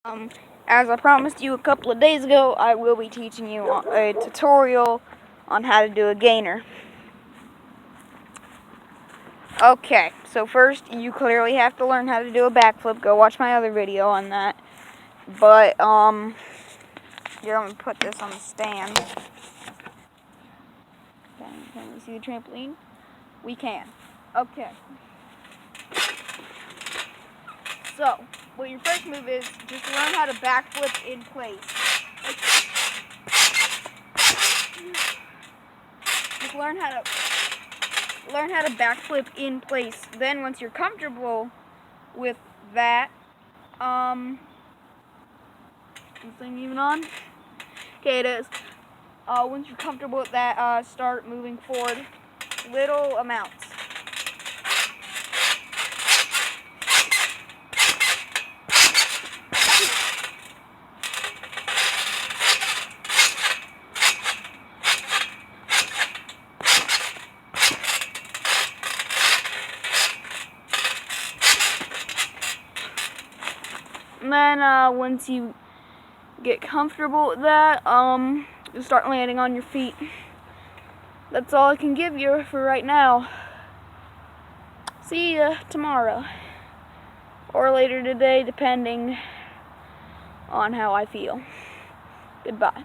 Um, as I promised you a couple of days ago, I will be teaching you a tutorial on how to do a gainer. Okay, so first you clearly have to learn how to do a backflip. Go watch my other video on that. But, here, let me put this on the stand. Can we see the trampoline? We can. Okay. So, what your first move is, just learn how to backflip in place. Just learn how to backflip in place. Then once you're comfortable with that, is this thing even on? Okay, it is. Once you're comfortable with that, start moving forward little amounts. And then once you get comfortable with that, you start landing on your feet. That's all I can give you for right now. See ya tomorrow. Or later today, depending on how I feel. Goodbye.